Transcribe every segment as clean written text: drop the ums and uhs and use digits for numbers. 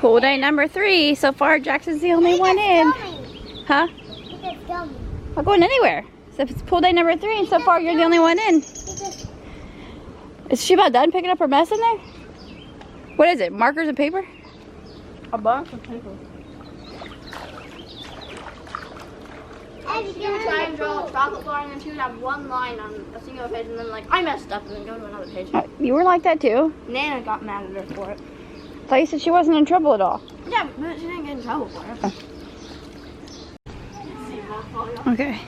Pool day number 3. So far, Jackson's the only one in. Huh? Not going anywhere. So it's pool day number 3, and so far you're the only one in. Is she about done picking up her mess in there? What is it? Markers and paper? A bunch of paper. She would try and draw a chocolate bar, and then she would have one line on a single page, and then like, I messed up, and then go to another page. You were like that too? Nana got mad at her for it. I thought you said she wasn't in trouble at all. Yeah, but she didn't get in trouble for it. Okay.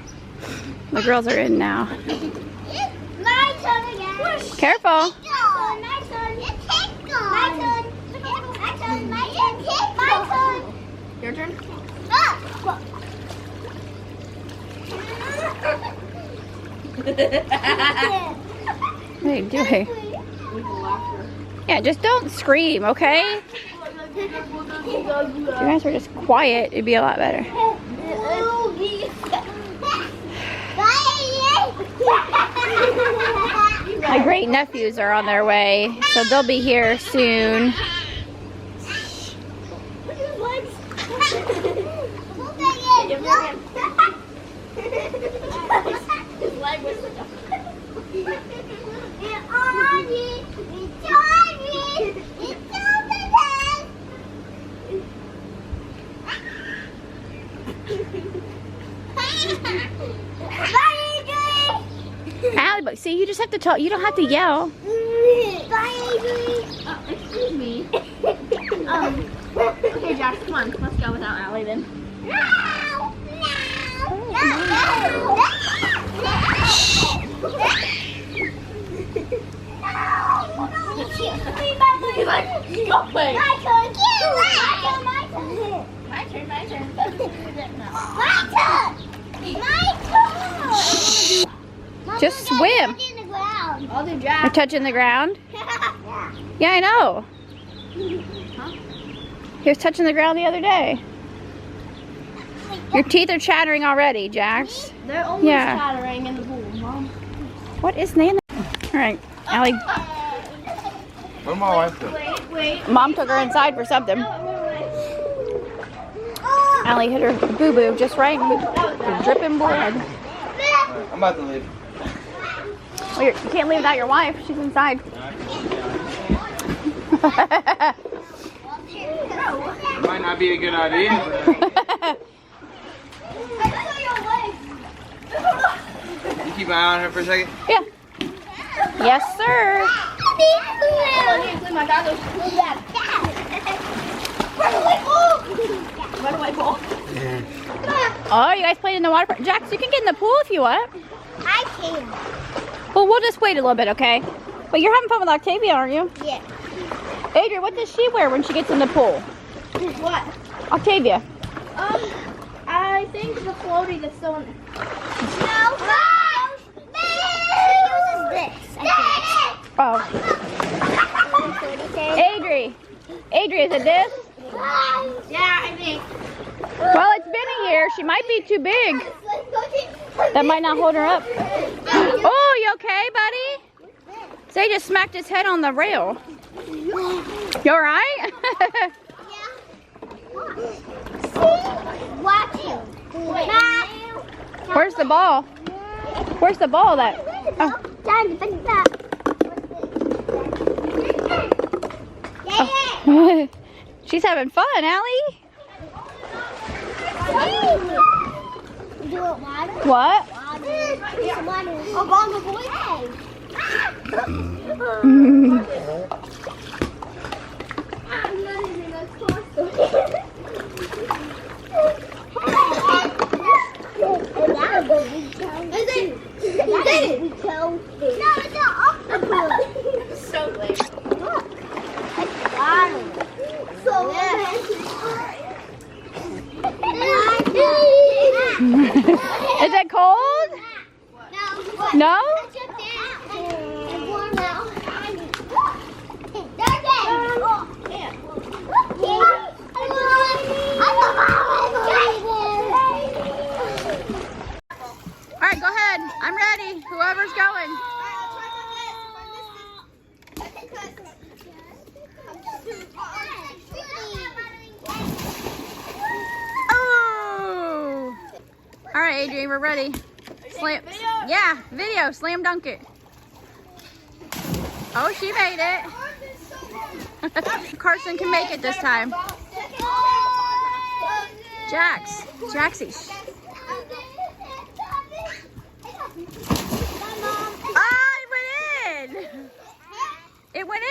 The girls are in now. My turn again. Careful. My turn. My turn. My turn. Your turn? What are you doing? Yeah, just don't scream, okay? If you guys were just quiet, it'd be a lot better. My great nephews are on their way, so they'll be here soon. His leg was such a... Allie, but see, you just have to talk. You don't have to yell. excuse me. Okay, Jack, come on. Let's go without Allie then. He's like, go away. My turn. Just swim. I'll do You're Jack. touching the ground? Yeah, I know. He was touching the ground the other day. Your teeth are chattering already, Jax. They're almost chattering in the pool, Mom. What is Nana? Alright, Allie. What did my wife do? Wait. Mom took her inside for something. Allie hit her boo-boo just right with dripping blood. I'm about to leave. Well, you can't leave without your wife. She's inside. Might not be a good idea. You keep an eye on her for a second? Yeah. Yes, sir. Oh, you guys played in the water park. Jax, you can get in the pool if you want. I can. Well, we'll just wait a little bit, okay? But you're having fun with Octavia, aren't you? Yeah. Adrian, what does she wear when she gets in the pool? What? Octavia. I think the floaty that's still in there. No. Oh. Adri, is it this? Yeah, I think. Well, it's been a year. She might be too big. That might not hold her up. Oh, you okay, buddy? Zay just smacked his head on the rail. You all right? Watch him. Where's the ball? Where's the ball that? Oh. Oh. She's having fun, Allie. What? So late. Is it cold? No? Okay, Adrian, we're ready. Slam. Yeah, video. Slam dunk it. Oh, she made it. Carson can make it this time. Jaxie. Ah, it went in. It went in.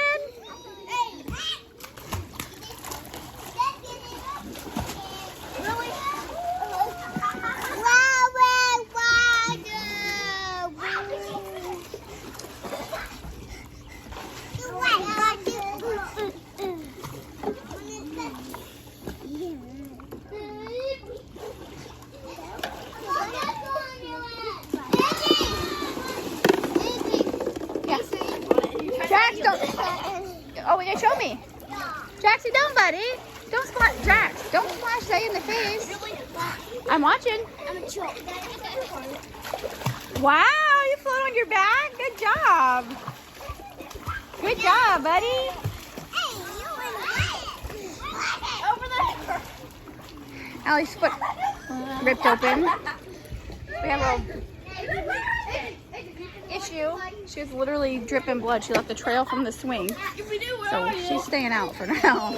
Jax, don't. Oh, you show me. Jaxie, don't, buddy. Don't splash. Jax, don't splash Zay in the face. I'm watching. Wow, you float on your back. Good job. Good job, buddy. Over there. Allie's foot ripped open. We have a issue. She was literally dripping blood. She left the trail from the swing. So she's staying out for now.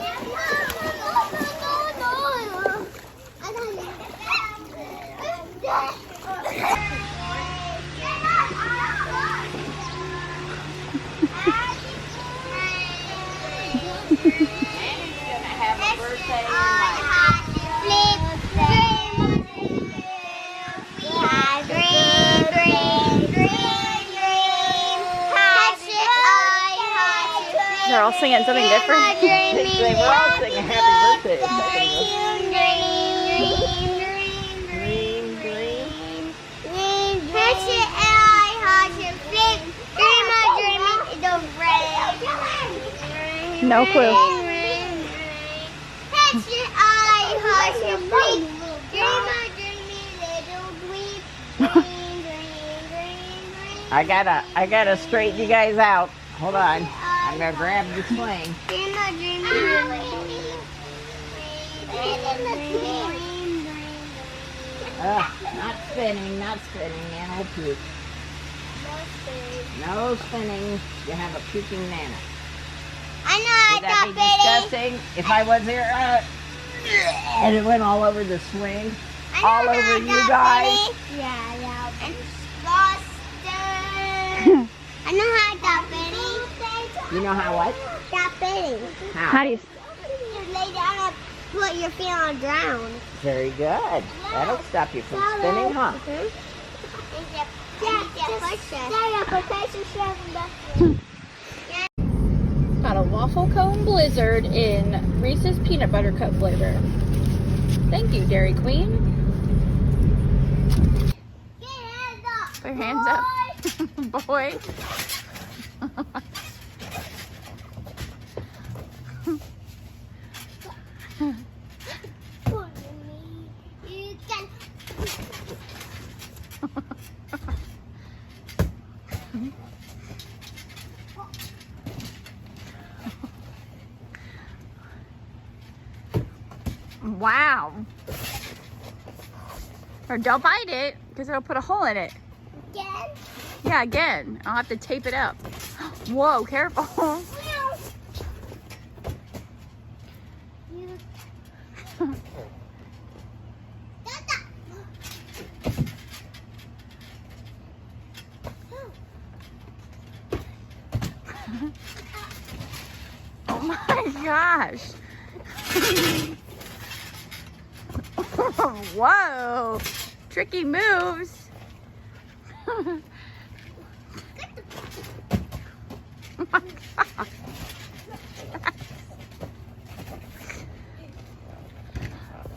They're all singing something different. They were all singing happy birthday. No clue. I gotta straighten you guys out. Hold on. I'm gonna grab the swing. Not spinning, Nana will puke. No spinning. You have a puking Nana. I know Would that be disgusting if I was here? And it went all over the swing. All over you guys. Yeah, and disgusting. I know how I got Betty. You know how what? Got Betty. How do you? Just lay down and put your feet on the ground. Very good. That'll stop you from spinning, huh? Got a waffle cone blizzard in Reese's peanut butter cup flavor. Thank you, Dairy Queen. Put your hands up, boy. Wow. Or don't bite it, because it'll put a hole in it. Again? Yeah, again. I'll have to tape it up. Whoa, careful. Oh my gosh. Whoa. Tricky moves. Oh my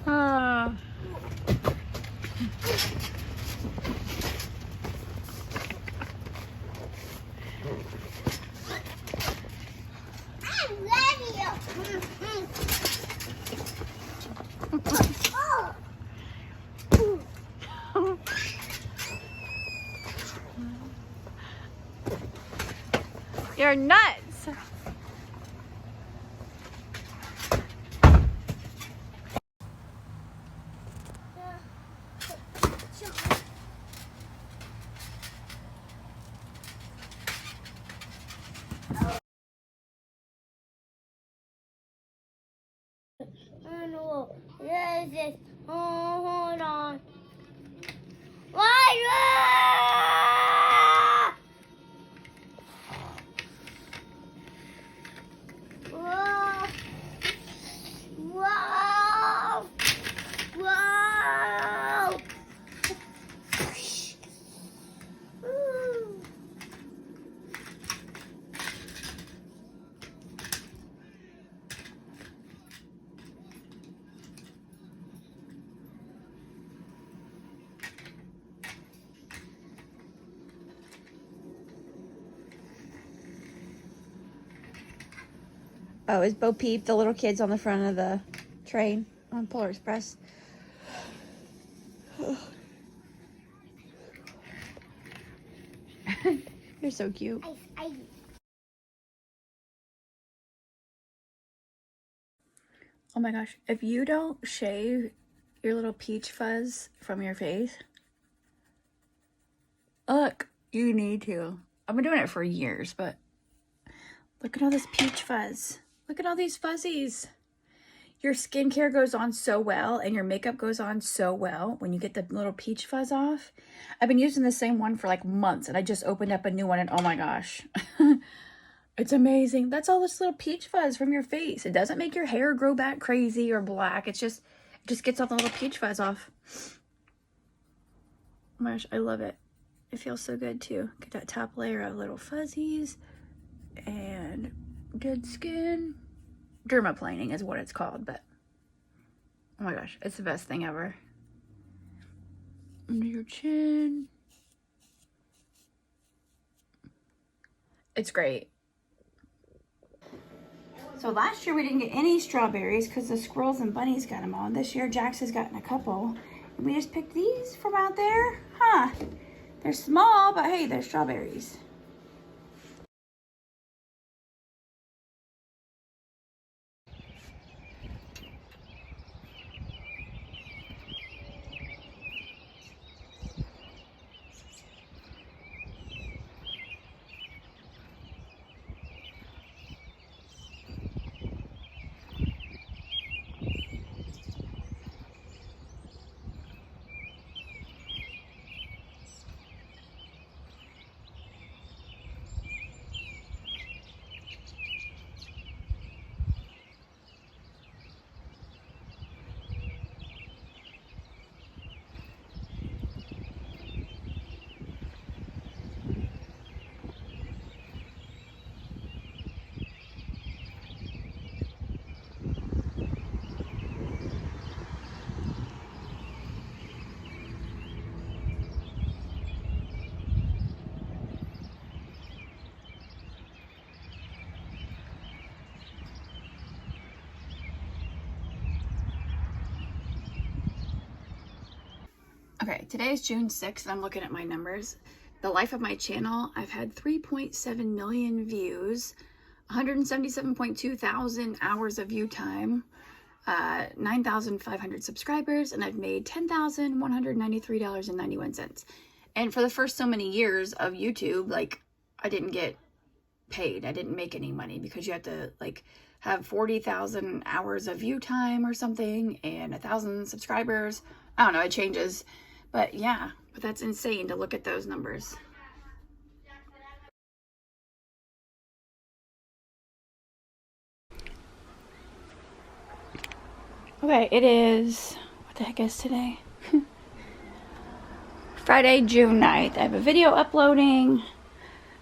God. You're nuts. is this? Oh, hold on. What? Whoa. Whoa. Whoa. Ooh. Oh, is Bo Peep, the little kids on the front of the train on Polar Express. You're so cute. Oh my gosh, if you don't shave your little peach fuzz from your face, look, you need to. I've been doing it for years, but look at all this peach fuzz. Look at all these fuzzies. Your skincare goes on so well and your makeup goes on so well when you get the little peach fuzz off. I've been using the same one for like months and I just opened up a new one and oh my gosh. It's amazing. That's all this little peach fuzz from your face. It doesn't make your hair grow back crazy or black. It just gets all the little peach fuzz off. Oh my gosh, I love it. It feels so good too. Get that top layer of little fuzzies and good skin. Dermaplaning is what it's called, but oh my gosh, it's the best thing ever. Under your chin. It's great. So last year we didn't get any strawberries because the squirrels and bunnies got them all. This year Jax has gotten a couple. And we just picked these from out there. Huh. They're small, but hey, they're strawberries. Okay, today is June 6th, and I'm looking at my numbers. The life of my channel, I've had 3.7 million views, 177.2 thousand hours of view time, 9,500 subscribers, and I've made $10,193.91. And for the first so many years of YouTube, like, I didn't get paid. I didn't make any money because you have to, like, have 40,000 hours of view time or something and 1,000 subscribers. I don't know, it changes. But yeah, but that's insane to look at those numbers. Okay, it is, what the heck is today? Friday, June 9th. I have a video uploading.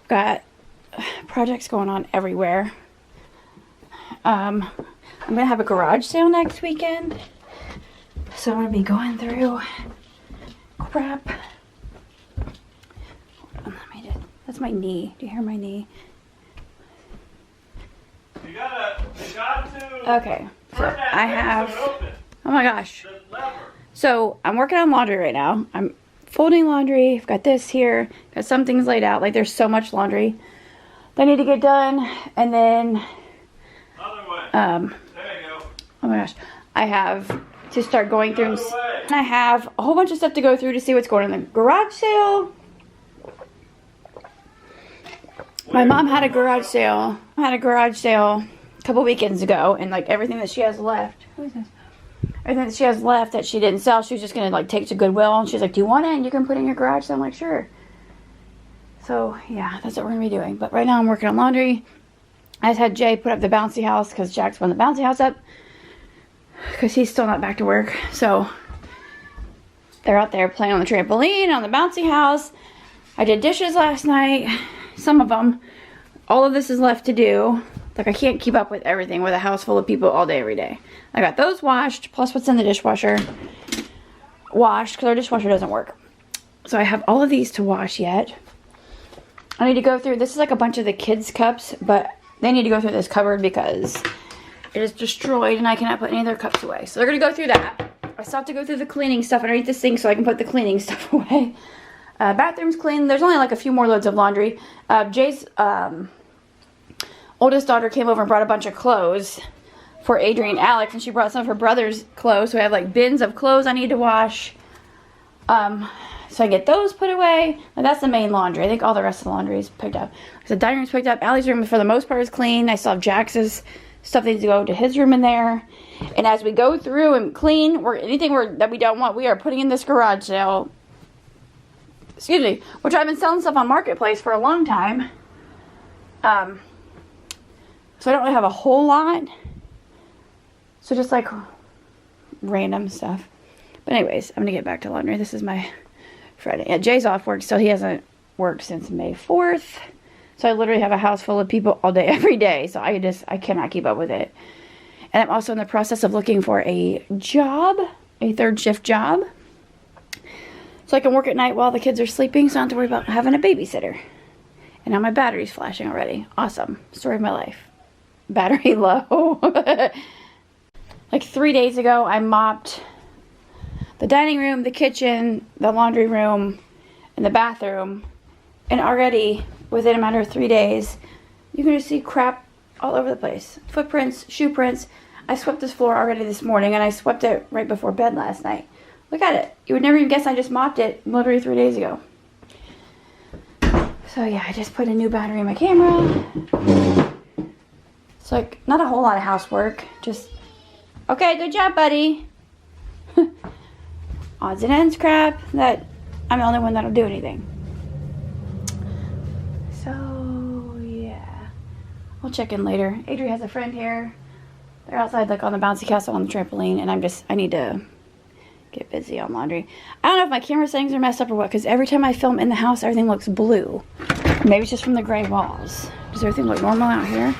Got projects going on everywhere. I'm gonna have a garage sale next weekend. So I'm gonna be going through crap. That's my knee. Do you hear my knee? You got to. Okay. So I have. Oh my gosh. So I'm working on laundry right now. I'm folding laundry. I've got this here. Got some things laid out. Like there's so much laundry that I need to get done. And then. There you go. Oh my gosh. I have to start going through. And I have a whole bunch of stuff to go through to see what's going on in the garage sale. My mom had a garage sale. A couple weekends ago, and like everything that she has left. Who is this? everything that she has left that she didn't sell, she was just gonna like take to Goodwill, and she's like, do you want it? And you can put it in your garage. So I'm like, sure. So yeah, that's what we're gonna be doing. But right now I'm working on laundry. I just had Jay put up the bouncy house because Jack's putting the bouncy house up because he's still not back to work. So they're out there playing on the trampoline, on the bouncy house. I did dishes last night, some of them. All of this is left to do. Like, I can't keep up with everything with a house full of people all day, every day. I got those washed, plus what's in the dishwasher washed, because our dishwasher doesn't work. So I have all of these to wash yet. I need to go through, this is like a bunch of the kids' cups, but they need to go through this cupboard because it is destroyed and I cannot put any of their cups away. So they're going to go through that. I still have to go through the cleaning stuff underneath the sink so I can put the cleaning stuff away. Bathroom's clean. There's only like a few more loads of laundry. Jay's oldest daughter came over and brought a bunch of clothes for Adrian and Alex, and she brought some of her brother's clothes. So I have like bins of clothes I need to wash. So I get those put away. And that's the main laundry. I think all the rest of the laundry is picked up. So the dining room's picked up. Allie's room for the most part is clean. I still have Jax's stuff that needs to go to his room in there. And as we go through and clean, anything that we don't want, we are putting in this garage sale. Excuse me, which I've been selling stuff on Marketplace for a long time. So I don't really have a whole lot. So just like random stuff. But anyways, I'm gonna get back to laundry. This is my Friday. Yeah, Jay's off work, so he hasn't worked since May 4th. So I literally have a house full of people all day, every day. So I cannot keep up with it. And I'm also in the process of looking for a job, a third shift job. So I can work at night while the kids are sleeping, so I don't have to worry about having a babysitter. And now my battery's flashing already. Awesome. Story of my life. Battery low. Like 3 days ago, I mopped the dining room, the kitchen, the laundry room, and the bathroom. And already, within a matter of 3 days, you can just see crap all over the place. Footprints, shoe prints. I swept this floor already this morning, and I swept it right before bed last night. Look at it. You would never even guess I just mopped it literally 3 days ago. So yeah, I just put a new battery in my camera. It's like not a whole lot of housework. Just, okay, good job, buddy. Odds and ends crap that I'm the only one that'll do anything. So yeah, we'll check in later. Adri has a friend here. They're outside like on the bouncy castle on the trampoline, and I need to get busy on laundry. I don't know if my camera settings are messed up or what, because every time I film in the house, everything looks blue. Maybe it's just from the gray walls. Does everything look normal out here?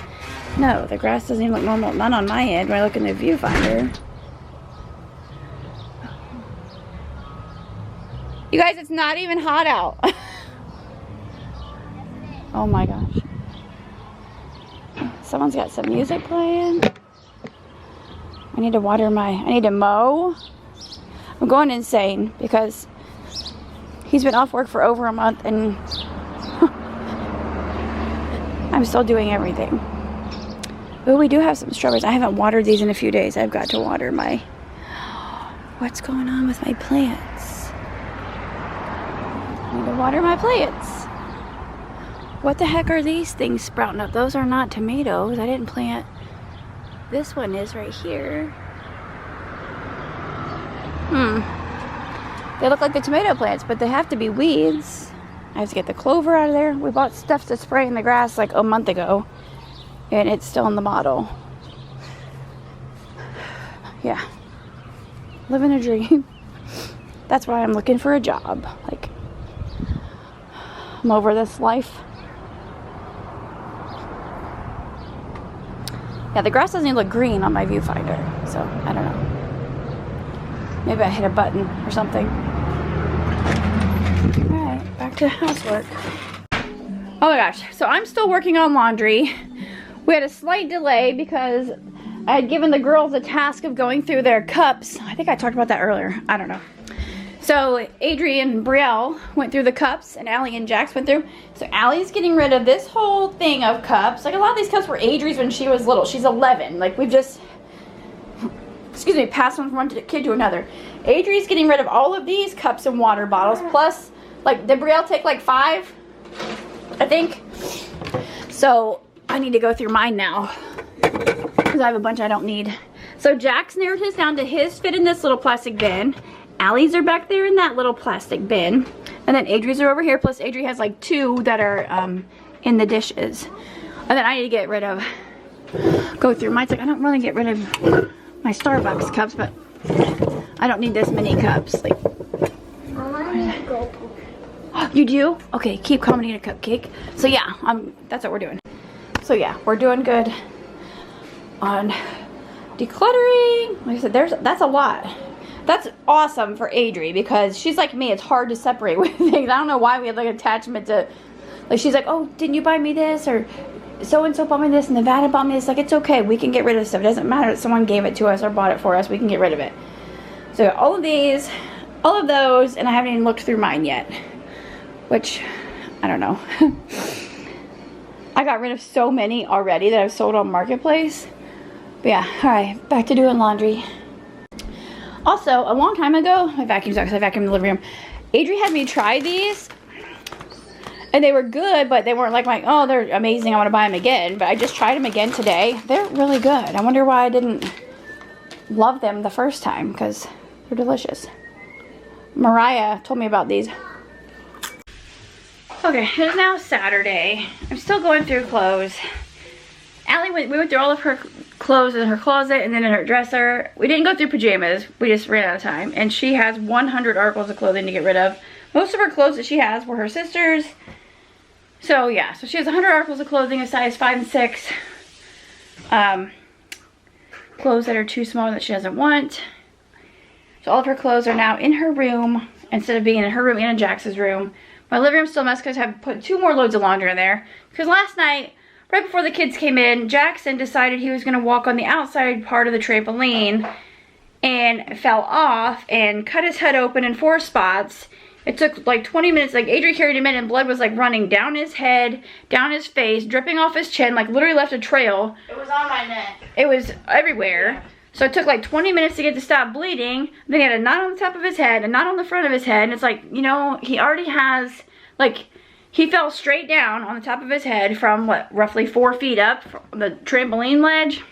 No, the grass doesn't even look normal. Not on my end when I look in the viewfinder. You guys, it's not even hot out. Oh my gosh. Someone's got some music playing. I need to mow. I'm going insane because he's been off work for over a month and I'm still doing everything. But we do have some strawberries. I haven't watered these in a few days. I've got to water my... What's going on with my plants? I need to water my plants. What the heck are these things sprouting up? Those are not tomatoes. I didn't plant... This one is right here. They look like the tomato plants, but they have to be weeds. I have to get the clover out of there. We bought stuff to spray in the grass like a month ago, and it's still in the bottle. Yeah. Living a dream. That's why I'm looking for a job. Like, I'm over this life. Yeah, the grass doesn't even look green on my viewfinder, so I don't know. Maybe I hit a button or something. Alright, back to housework. Oh my gosh, so I'm still working on laundry. We had a slight delay because I had given the girls a task of going through their cups. I think I talked about that earlier. I don't know. So Adri and Brielle went through the cups, and Allie and Jax went through. So Allie's getting rid of this whole thing of cups. Like, a lot of these cups were Adri's when she was little. She's 11. Like, we've just... Excuse me, pass one from one kid to another. Adri's getting rid of all of these cups and water bottles. Plus, like, did Brielle take like 5? I think. So, I need to go through mine now. because I have a bunch I don't need. So Jack's narrowed his down to his fit in this little plastic bin. Allie's are back there in that little plastic bin. And then Adri's are over here, plus Adri has like 2 that are in the dishes. And then I need to get rid of, go through. Mine's like, I don't really get rid of my Starbucks cups, but I don't need this many cups. Like, you do? Okay, keep calm and eat a cupcake. So yeah, that's what we're doing. So yeah, we're doing good on decluttering. Like I said, that's a lot. That's awesome for Adri because she's like me. It's hard to separate with things. I don't know why we have like attachment to, like she's like, oh, didn't you buy me this? Or so-and-so bought me this and Nevada bought me this. Like, it's okay. We can get rid of stuff. It doesn't matter that someone gave it to us or bought it for us. We can get rid of it. So all of these, all of those, and I haven't even looked through mine yet. Which, I don't know. I got rid of so many already that I've sold on Marketplace. But yeah, alright, back to doing laundry. Also, a long time ago, my vacuum sucks, I vacuumed the living room. Adri had me try these. And they were good, but they weren't like, oh, they're amazing, I want to buy them again. But I just tried them again today. They're really good. I wonder why I didn't love them the first time, because they're delicious. Mariah told me about these. Okay, it is now Saturday. I'm still going through clothes. Allie we went through all of her clothes in her closet and then in her dresser. We didn't go through pajamas. We just ran out of time. And she has 100 articles of clothing to get rid of. Most of her clothes that she has were her sister's. So yeah, so she has 100 articles of clothing a size 5 and 6. Clothes that are too small that she doesn't want. So all of her clothes are now in her room instead of being in her room and in Jax's room. My living room's still a mess because I have put 2 more loads of laundry in there. Because last night, right before the kids came in, Jackson decided he was going to walk on the outside part of the trampoline and fell off and cut his head open in 4 spots. It took like 20 minutes. Like, Adri carried him in and blood was like running down his head, down his face, dripping off his chin, like literally left a trail. It was on my neck. It was everywhere. Yeah. So it took like 20 minutes to get to stop bleeding. Then he had a knot on the top of his head, a knot on the front of his head. And it's like, you know, he already has, like, he fell straight down on the top of his head from, what, roughly 4 feet up from the trampoline ledge.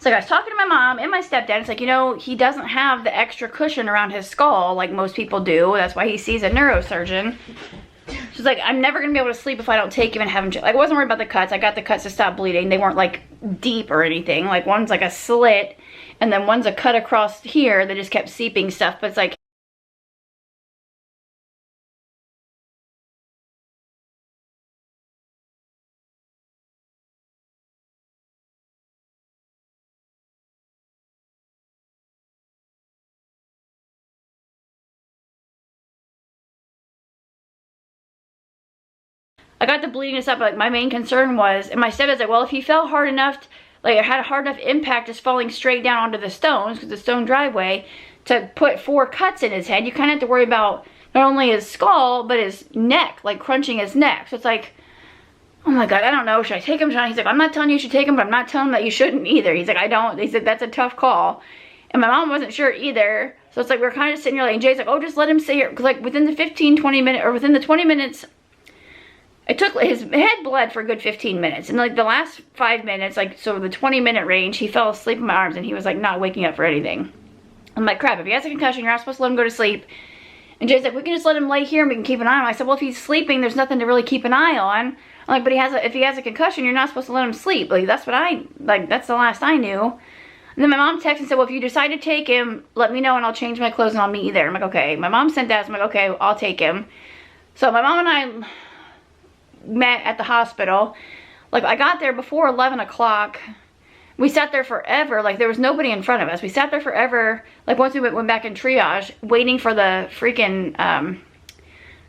So I was talking to my mom and my stepdad. It's like, you know, he doesn't have the extra cushion around his skull like most people do. That's why he sees a neurosurgeon. She's like, I'm never going to be able to sleep if I don't take him and have him. Like, I wasn't worried about the cuts. I got the cuts to stop bleeding. They weren't, like, deep or anything. Like, one's like a slit, and then one's a cut across here that just kept seeping stuff. But it's like, I got the bleeding and stuff, but like my main concern was, and my stepdad's like, well, if he fell hard enough, like it had a hard enough impact just falling straight down onto the stones, because the stone driveway, to put 4 cuts in his head, you kind of have to worry about not only his skull, but his neck, like crunching his neck. So it's like, oh my God, I don't know, should I take him? He's like, I'm not telling you you should take him, but I'm not telling him that you shouldn't either. He's like, I don't. He said, that's a tough call. And my mom wasn't sure either. So it's like, we're kind of sitting here, like, and Jay's like, oh, just let him sit here. Because like within the 15-20 minutes, or within the 20 minutes, it took, his head bled for a good 15 minutes. And like the last 5 minutes, like, so the 20-minute range, he fell asleep in my arms and he was like not waking up for anything. I'm like, crap, if he has a concussion, you're not supposed to let him go to sleep. And Jay's like, we can just let him lay here and we can keep an eye on him. I said, well, if he's sleeping, there's nothing to really keep an eye on. I'm like, but if he has a concussion, you're not supposed to let him sleep. Like, that's what that's the last I knew. And then my mom texted and said, well, if you decide to take him, let me know and I'll change my clothes and I'll meet you there. I'm like, okay. My mom sent that, so I'm like, okay, I'll take him. So my mom and I met at the hospital. Like, I got there before 11 o'clock. We sat there forever. Like, there was nobody in front of us. We sat there forever. Like, once we went back in triage, waiting for the freaking,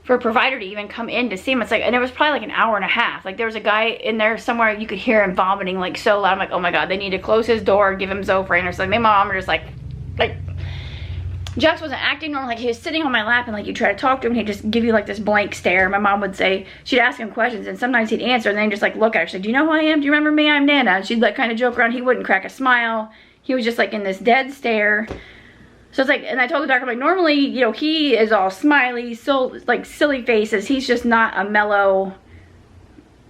for a provider to even come in to see him. It's like, and it was probably like an hour and a half. Like, there was a guy in there somewhere, you could hear him vomiting like so loud. I'm like, oh my God, they need to close his door, give him Zofran or something. My mom was just like Jax wasn't acting normal. Like, he was sitting on my lap and like you try to talk to him and he'd just give you like this blank stare. My mom would say, she'd ask him questions and sometimes he'd answer and then just like look at her. She'd say, do you know who I am? Do you remember me? I'm Nana. And she'd like kind of joke around. He wouldn't crack a smile. He was just like in this dead stare. So it's like, and I told the doctor, like, normally, you know, he is all smiley, so like silly faces. He's just not a mellow,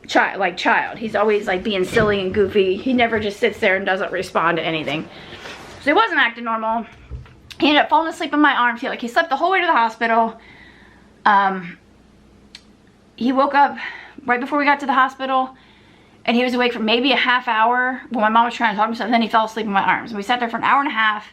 child. He's always like being silly and goofy. He never just sits there and doesn't respond to anything. So he wasn't acting normal. He ended up falling asleep in my arms. He slept the whole way to the hospital. He woke up right before we got to the hospital, and he was awake for maybe a half hour when my mom was trying to talk to him, and then he fell asleep in my arms. And we sat there for an hour and a half.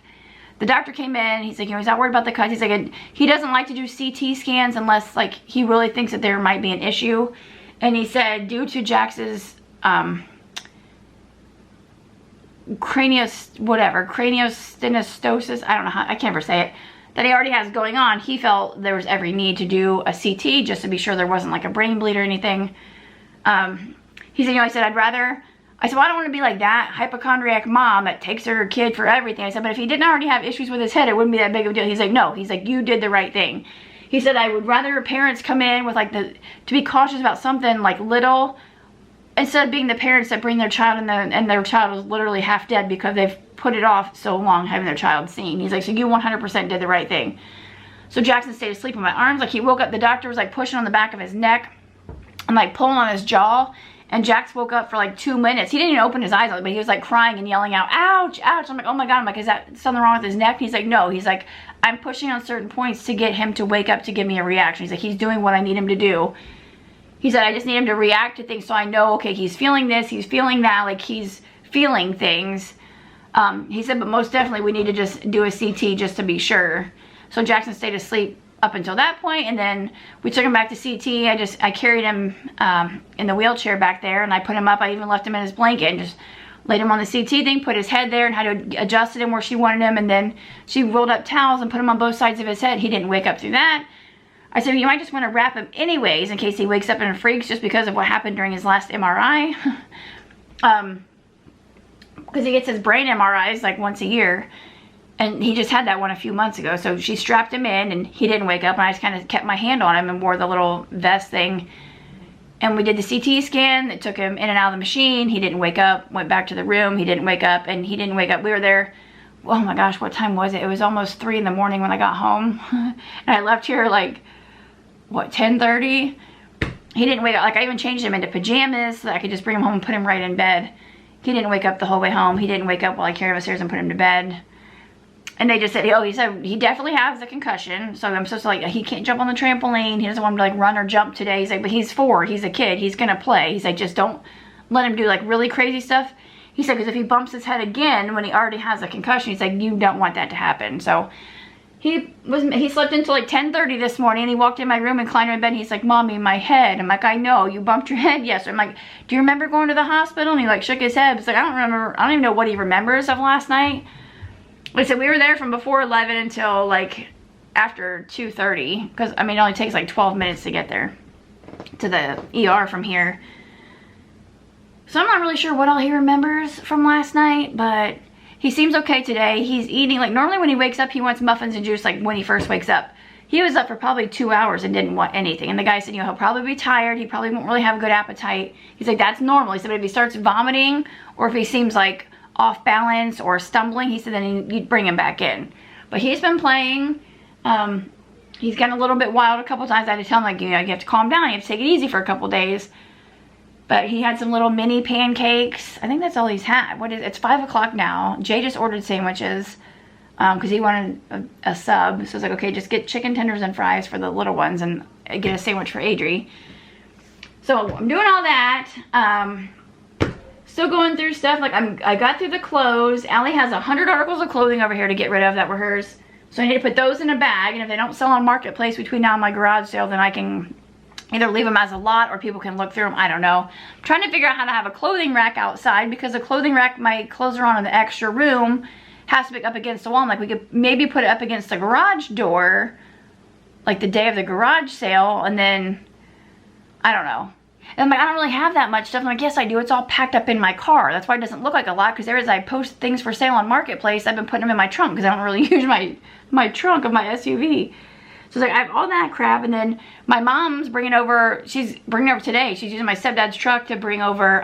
The doctor came in. He's like, he's not worried about the cuts. He's like, he doesn't like to do CT scans unless like he really thinks that there might be an issue. And he said due to Jax's craniosynostosis, I don't know how, I can't ever say it, that he already has going on, he felt there was every need to do a CT just to be sure there wasn't like a brain bleed or anything. He said, I said, I said, well, I don't want to be like that hypochondriac mom that takes her kid for everything. I said, but if he didn't already have issues with his head, it wouldn't be that big of a deal. He's like, no. He's like, you did the right thing. He said, I would rather parents come in with like to be cautious about something like little, instead of being the parents that bring their child and their child is literally half dead because they've put it off so long having their child seen. He's like, so you 100% did the right thing. So Jackson stayed asleep in my arms. Like he woke up, the doctor was like pushing on the back of his neck and like pulling on his jaw. And Jax woke up for like 2 minutes. He didn't even open his eyes, but he was like crying and yelling out, ouch, ouch. I'm like, oh my God. I'm like, is that something wrong with his neck? He's like, no. He's like, I'm pushing on certain points to get him to wake up to give me a reaction. He's like, he's doing what I need him to do. He said, I just need him to react to things so I know, okay, he's feeling this, he's feeling that, like he's feeling things. He said, but most definitely we need to just do a CT just to be sure. So Jackson stayed asleep up until that point, and then we took him back to CT. I carried him in the wheelchair back there, and I put him up. I even left him in his blanket and just laid him on the CT thing, put his head there and had to adjust him where she wanted him, and then she rolled up towels and put him on both sides of his head. He didn't wake up through that. I said, you might just want to wrap him anyways in case he wakes up and freaks just because of what happened during his last MRI. Because he gets his brain MRIs like once a year. And he just had that one a few months ago. So she strapped him in and he didn't wake up. And I just kind of kept my hand on him and wore the little vest thing. And we did the CT scan. It took him in and out of the machine. He didn't wake up. Went back to the room. He didn't wake up. And he didn't wake up. We were there. Oh my gosh, what time was it? It was almost 3 in the morning when I got home. And I left here like, what, 10:30? He didn't wake up. Like I even changed him into pajamas so that I could just bring him home and put him right in bed. He didn't wake up the whole way home. He didn't wake up while I carried him upstairs and put him to bed. And they just said, oh, he said he definitely has a concussion. So I'm supposed to like, he can't jump on the trampoline. He doesn't want to like run or jump today. He's like, but he's 4. He's a kid. He's going to play. He's like, just don't let him do like really crazy stuff. He said, because if he bumps his head again when he already has a concussion, he's like, you don't want that to happen. So he slept until like 10:30 this morning, and he walked in my room and climbed in bed, and he's like, Mommy, my head. I'm like, I know, you bumped your head. Yes. I'm like, do you remember going to the hospital? And he like shook his head. It's like, I don't remember. I don't even know what he remembers of last night. I said, we were there from before 11 until like after 2:30, because I mean, it only takes like 12 minutes to get there to the ER from here. So I'm not really sure what all he remembers from last night, but he seems okay today. He's eating, like normally when he wakes up, he wants muffins and juice like when he first wakes up. He was up for probably 2 hours and didn't want anything. And the guy said, you know, he'll probably be tired. He probably won't really have a good appetite. He's like, that's normal. He said, but if he starts vomiting or if he seems like off balance or stumbling, he said, then you'd bring him back in. But he's been playing. He's gotten a little bit wild a couple times. I had to tell him, like, you know, you have to calm down. You have to take it easy for a couple days. But he had some little mini pancakes. I think that's all he's had. It's 5 o'clock now. Jay just ordered sandwiches because he wanted a sub. So I was like, okay, just get chicken tenders and fries for the little ones and get a sandwich for Adri. So I'm doing all that. Still going through stuff. Like I got through the clothes. Allie has 100 articles of clothing over here to get rid of that were hers. So I need to put those in a bag. And if they don't sell on Marketplace between now and my garage sale, then I can either leave them as a lot or people can look through them. I don't know. I'm trying to figure out how to have a clothing rack outside because the clothing rack my clothes are on in the extra room has to be up against the wall. I'm like, we could maybe put it up against the garage door like the day of the garage sale, and then I don't know. And I'm like, I don't really have that much stuff. I'm like, yes I do. It's all packed up in my car. That's why it doesn't look like a lot, because as I post things for sale on Marketplace, I've been putting them in my trunk because I don't really use my trunk of my SUV. So it's like I have all that crap, and then my mom's bringing over, she's bringing over today. She's using my stepdad's truck to bring over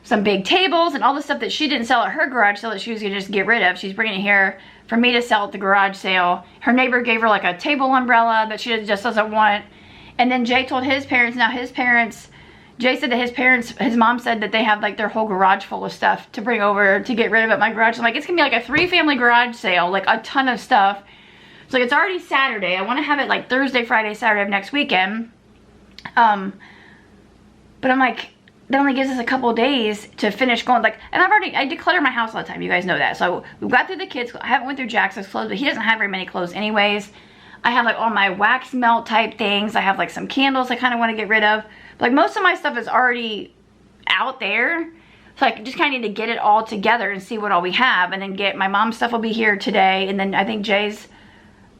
some big tables and all the stuff that she didn't sell at her garage sale that she was gonna just get rid of. She's bringing it here for me to sell at the garage sale. Her neighbor gave her like a table umbrella that she just doesn't want. And then Jay told his parents, now his parents Jay said that his mom said that they have like their whole garage full of stuff to bring over to get rid of at my garage. I'm like, it's gonna be like a 3-family garage sale, like a ton of stuff. So like, it's already Saturday. I want to have it like Thursday, Friday, Saturday of next weekend. But I'm like, that only gives us a couple days to finish going, like, and I declutter my house all the time, you guys know that. So we got through the kids, I haven't went through Jackson's clothes, but he doesn't have very many clothes anyways. I have like all my wax melt type things. I have like some candles I kind of want to get rid of. But, like, most of my stuff is already out there. So I just kind of need to get it all together and see what all we have. And then get, my mom's stuff will be here today. And then I think Jay's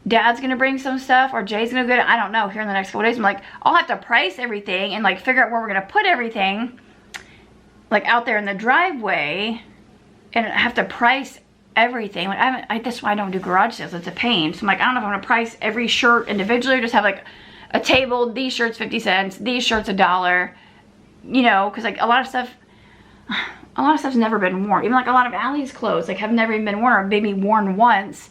dad's going to bring some stuff. Or Jay's going to get it. I don't know. Here in the next couple days. I'm like, I'll have to price everything. And like figure out where we're going to put everything. Like out there in the driveway. And I have to price everything. Like that's why I don't do garage sales. It's a pain. So I'm like, I don't know if I'm going to price every shirt individually. Or just have like a table. These shirts 50 cents. These shirts $1. You know, because like a lot of stuff's never been worn. Even like a lot of Allie's clothes like have never even been worn or maybe worn once.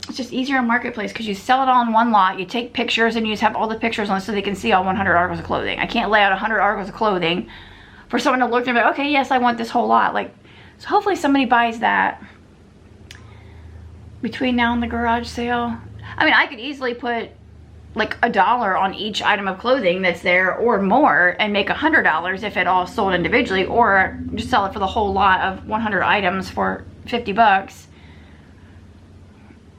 It's just easier on Marketplace because you sell it all in one lot. You take pictures and you just have all the pictures on so they can see all 100 articles of clothing. I can't lay out 100 articles of clothing for someone to look and be like, okay, yes, I want this whole lot. Like, so hopefully somebody buys that between now and the garage sale. I mean, I could easily put like $1 on each item of clothing that's there or more and make $100 if it all sold individually, or just sell it for the whole lot of 100 items for 50 bucks.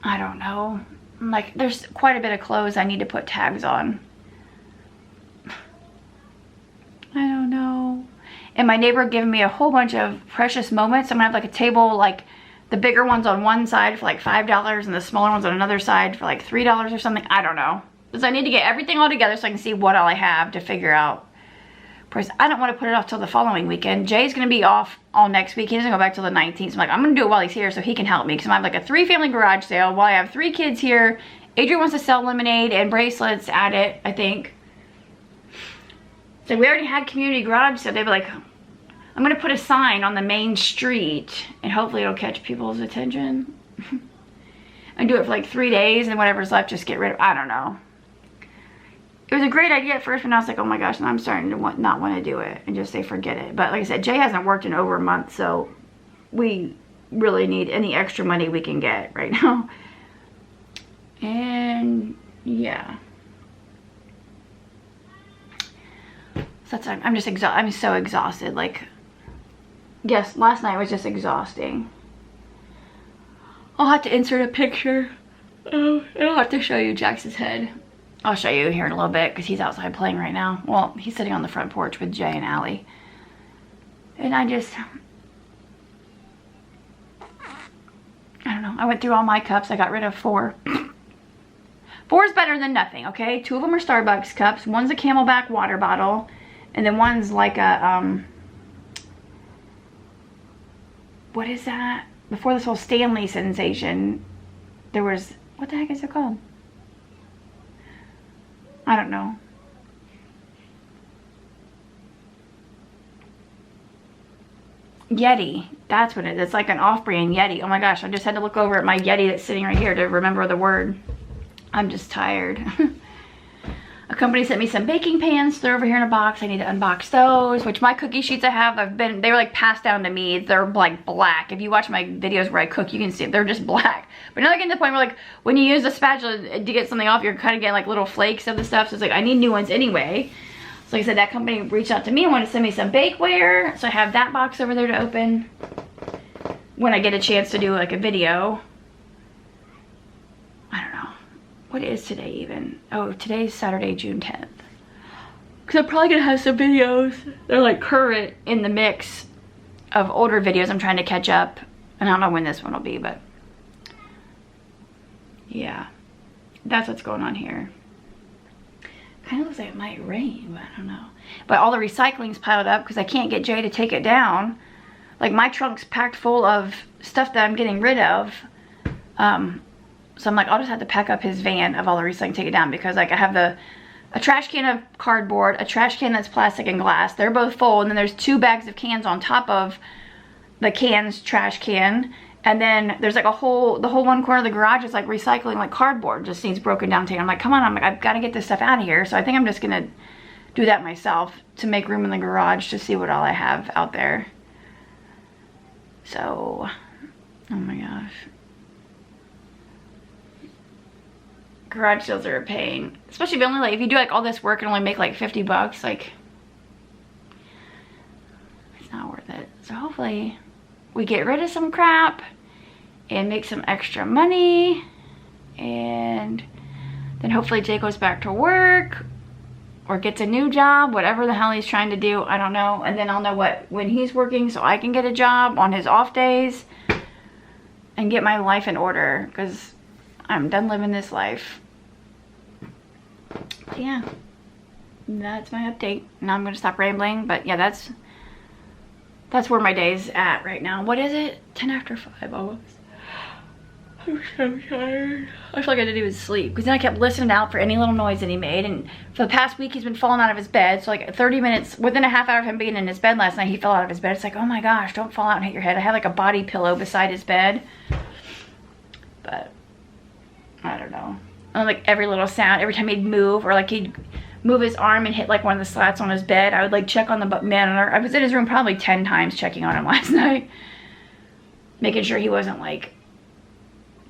I don't know. Like, there's quite a bit of clothes I need to put tags on. I don't know. And my neighbor gave me a whole bunch of precious moments. I'm gonna have like a table, like the bigger ones on one side for like $5 and the smaller ones on another side for like $3 or something. I don't know. Because I need to get everything all together so I can see what all I have to figure out price. I don't want to put it off till the following weekend. Jay's going to be off all next week. He doesn't go back till the 19th. So I'm like, I'm going to do it while he's here so he can help me. Because I'm like a 3-family garage sale while I have 3 kids here. Adrian wants to sell lemonade and bracelets at it, I think. So we already had community garage sale. They'd be like, I'm going to put a sign on the main street and hopefully it'll catch people's attention. And do it for like 3 days and whatever's left just get rid of. I don't know. It was a great idea at first, but I was like, oh my gosh, and I'm starting to not want to do it and just say forget it. But like I said, Jay hasn't worked in over a month, so we really need any extra money we can get right now. And yeah. So that's, I'm just exhausted. I'm so exhausted. Like, yes, last night was just exhausting. I'll have to insert a picture. Oh, and I'll have to show you Jax's head. I'll show you here in a little bit because he's outside playing right now. Well, he's sitting on the front porch with Jay and Allie. And I don't know. I went through all my cups. I got rid of 4. 4 is better than nothing, okay? 2 of them are Starbucks cups. One's a Camelback water bottle. And then one's like a, what is that? Before this whole Stanley sensation, there was, what the heck is it called? I don't know. Yeti. That's what it is. It's like an off-brand Yeti. Oh my gosh, I just had to look over at my Yeti that's sitting right here to remember the word. I'm just tired. A company sent me some baking pans. They're over here in a box. I need to unbox those, which my cookie sheets I have, they were like passed down to me. They're like black. If you watch my videos where I cook, you can see it. They're just black. But now they're getting to the point where like when you use a spatula to get something off, you're kind of getting like little flakes of the stuff. So it's like, I need new ones anyway. So like I said, that company reached out to me and wanted to send me some bakeware. So I have that box over there to open when I get a chance to do like a video. I don't know. What is today even? Oh, today's Saturday, June 10th. Because I'm probably going to have some videos. They're like current in the mix of older videos I'm trying to catch up. And I don't know when this one will be, but yeah. That's what's going on here. Kind of looks like it might rain, but I don't know. But all the recycling's piled up because I can't get Jay to take it down. Like my trunk's packed full of stuff that I'm getting rid of. So I'm like, I'll just have to pack up his van of all the recycling, take it down, because like I have a trash can of cardboard, a trash can that's plastic and glass. They're both full, and then there's 2 bags of cans on top of the cans trash can, And then there's like the whole one corner of the garage is like recycling, like cardboard, just needs broken down tape. I'm like, come on, I've got to get this stuff out of here. So I think I'm just gonna do that myself to make room in the garage to see what all I have out there. So, oh my gosh. Garage sales are a pain. Especially if you do like all this work and only make like 50 bucks, like, it's not worth it. So hopefully we get rid of some crap and make some extra money, and then hopefully Jay goes back to work or gets a new job, whatever the hell he's trying to do, I don't know. And then I'll know when he's working, so I can get a job on his off days and get my life in order, because I'm done living this life. But yeah, that's my update. Now I'm gonna stop rambling, but yeah, that's where my day's at right now. What is it? 10 after 5 almost. I'm so tired. I feel like I didn't even sleep, because then I kept listening out for any little noise that he made, and for the past week he's been falling out of his bed. So like 30 minutes, within a half hour of him being in his bed last night, he fell out of his bed. It's like, oh my gosh, don't fall out and hit your head. I had like a body pillow beside his bed, but I don't know. And like every little sound, every time he'd move, or like he'd move his arm and hit like one of the slats on his bed, I would like check on the monitor. I was in his room probably 10 times checking on him last night, making sure he wasn't like,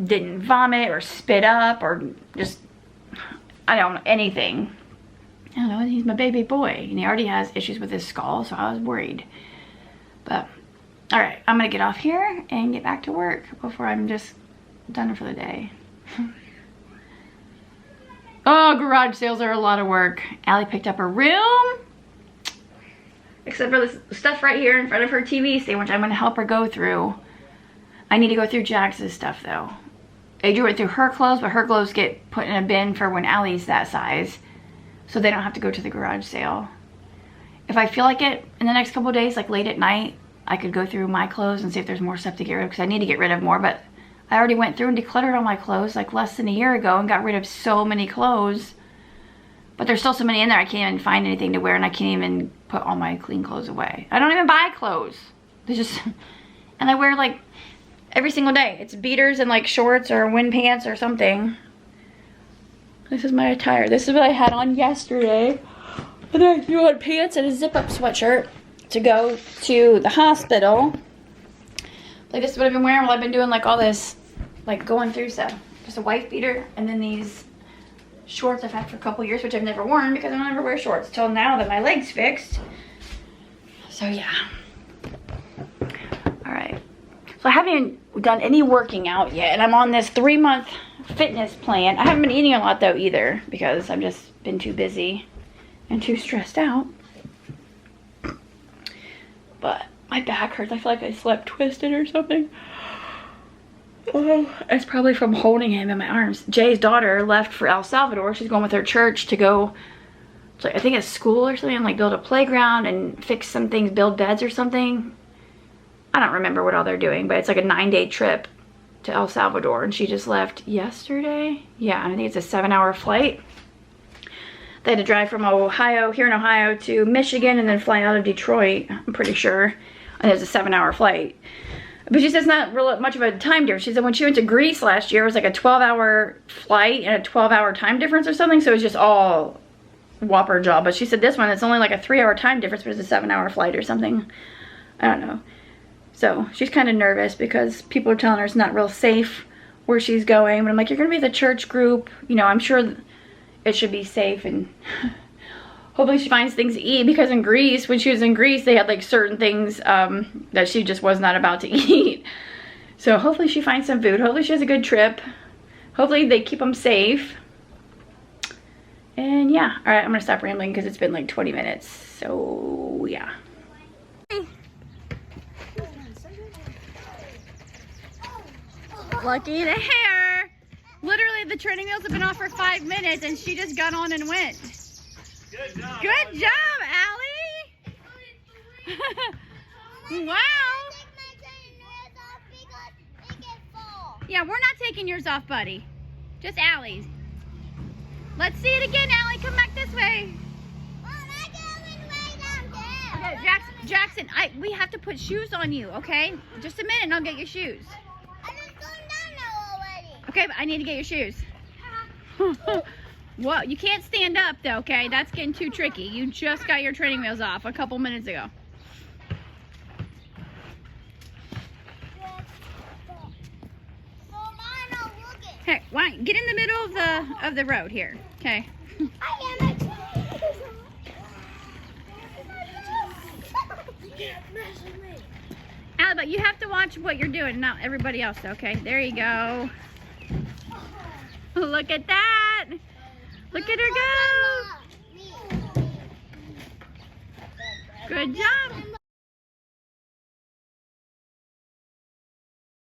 didn't vomit or spit up or just, I don't know, anything. I don't know, he's my baby boy and he already has issues with his skull, so I was worried. But all right, I'm gonna get off here and get back to work before I'm just done for the day. Oh, garage sales are a lot of work. Allie picked up her room, except for this stuff right here in front of her TV stand, which I'm gonna help her go through. I need to go through Jax's stuff though. Adrian went through her clothes, but her clothes get put in a bin for when Allie's that size, so they don't have to go to the garage sale. If I feel like it in the next couple of days, like late at night, I could go through my clothes and see if there's more stuff to get rid of, because I need to get rid of more. But I already went through and decluttered all my clothes like less than a year ago and got rid of so many clothes. But there's still so many in there I can't even find anything to wear, and I can't even put all my clean clothes away. I don't even buy clothes. They just, and I wear like every single day. It's beaters and like shorts or wind pants or something. This is my attire. This is what I had on yesterday. And then I threw on pants and a zip-up sweatshirt to go to the hospital. Like this is what I've been wearing while I've been doing like all this, like going through stuff. Just a wife beater and then these shorts I've had for a couple years, which I've never worn because I don't ever wear shorts till now that my leg's fixed. So yeah. All right. So I haven't even done any working out yet, and I'm on this 3-month fitness plan. I haven't been eating a lot though either, because I've just been too busy and too stressed out. But my back hurts. I feel like I slept twisted or something. Oh, it's probably from holding him in my arms. Jay's daughter left for El Salvador. She's going with her church to go to, I think, a school or something, and like build a playground and fix some things, build beds or something. I don't remember what all they're doing, but it's like a 9-day trip to El Salvador, and she just left yesterday. Yeah, and I think it's a 7-hour flight. They had to drive from Ohio, here in Ohio, to Michigan, and then fly out of Detroit, I'm pretty sure. And it's a 7-hour flight. But she says it's not really much of a time difference. She said when she went to Greece last year, it was like a 12-hour flight and a 12-hour time difference or something, so it was just all whopper job. But she said this one, it's only like a 3-hour time difference, but it's a 7-hour flight or something. I don't know. So she's kind of nervous because people are telling her it's not real safe where she's going. But I'm like, you're going to be the church group. You know, I'm sure it should be safe, and hopefully she finds things to eat, because in Greece, when she was in Greece, they had like certain things that she just was not about to eat. So hopefully she finds some food. Hopefully she has a good trip. Hopefully they keep them safe. And yeah, all right, I'm going to stop rambling because it's been like 20 minutes. So yeah. Lucky the hair. Literally, the training wheels have been off for 5 minutes, and she just got on and went. Good job. Good job, Allie. Wow. Yeah, we're not taking yours off, buddy. Just Allie's. Let's see it again, Allie. Come back this way. Okay, Jackson, we have to put shoes on you, okay? Just a minute and I'll get your shoes. Okay, but I need to get your shoes. Well, you can't stand up though, okay? That's getting too tricky. You just got your training wheels off a couple minutes ago. Hey, why get in the middle of the road here, okay? Allie, but you have to watch what you're doing, not everybody else, okay? There you go. Look at that. Look at her go. Good job.